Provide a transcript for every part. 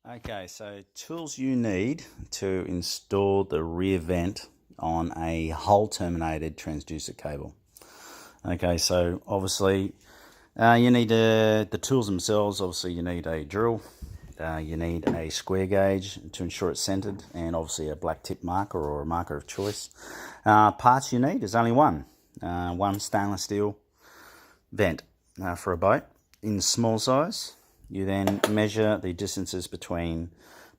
Okay, so tools you need to install the rear vent on a hole terminated transducer cable. Okay, so obviously you need the tools themselves. Obviously you need a drill, you need a square gauge to ensure it's centered, and obviously a black tip marker or a marker of choice. Parts you need is only one stainless steel vent for a boat in small size. You then measure the distances between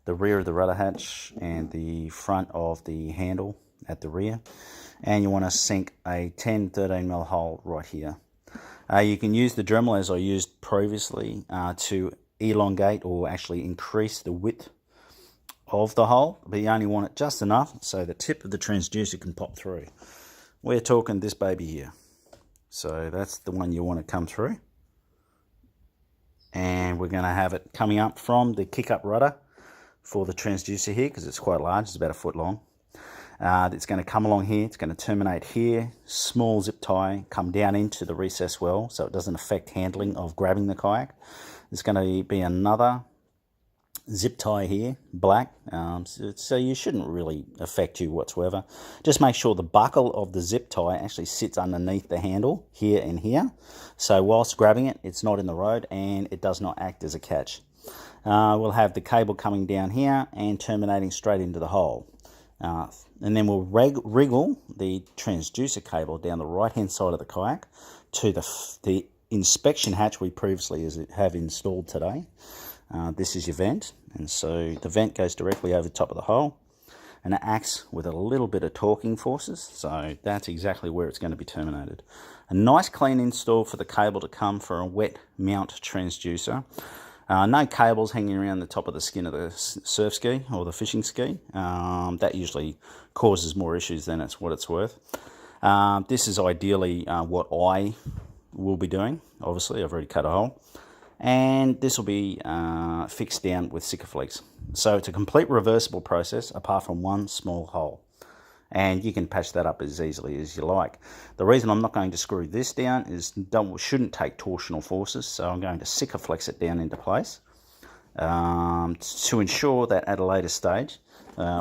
the rear of the rudder hatch and the front of the handle at the rear, and you want to sink a 10-13mm hole right here. You can use the Dremel as I used previously to elongate or actually increase the width of the hole, but you only want it just enough so the tip of the transducer can pop through. We're talking this baby here. So that's the one you want to come through. And we're going to have it coming up from the kick-up rudder for the transducer here, because it's quite large, it's about a foot long. It's going to come along here, it's going to terminate here, small zip tie, come down into the recess well so it doesn't affect handling of grabbing the kayak. There's going to be another zip tie here, black, so you shouldn't really affect you whatsoever. Just make sure the buckle of the zip tie actually sits underneath the handle here and here, so whilst grabbing it, it's not in the road and it does not act as a catch. We'll have the cable coming down here and terminating straight into the hole, and then we'll wriggle the transducer cable down the right hand side of the kayak to the inspection hatch we previously have installed today. This is your vent, and so the vent goes directly over the top of the hole, and it acts with a little bit of torquing forces, so that's exactly where it's going to be terminated. A nice clean install for the cable to come for a wet mount transducer. No cables hanging around the top of the skin of the surf ski or the fishing ski. That usually causes more issues than it's what it's worth. This is ideally what I will be doing. Obviously, I've already cut a hole. And this will be fixed down with Sikaflex. So it's a complete reversible process apart from one small hole. And you can patch that up as easily as you like. The reason I'm not going to screw this down is shouldn't take torsional forces, so I'm going to Sikaflex it down into place to ensure that at a later stage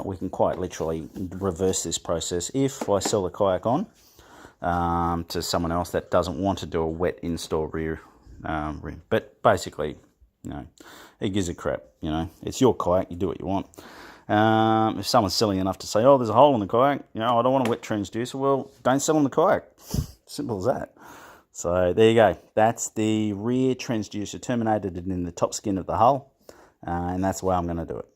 we can quite literally reverse this process if I sell the kayak on to someone else that doesn't want to do a wet install rear rim. But basically, it gives a crap. It's your kayak, you do what you want. If someone's silly enough to say, oh, there's a hole in the kayak, I don't want a wet transducer, well, don't sell them the kayak. Simple as that. So there you go. That's the rear transducer terminated in the top skin of the hull, and that's the way I'm going to do it.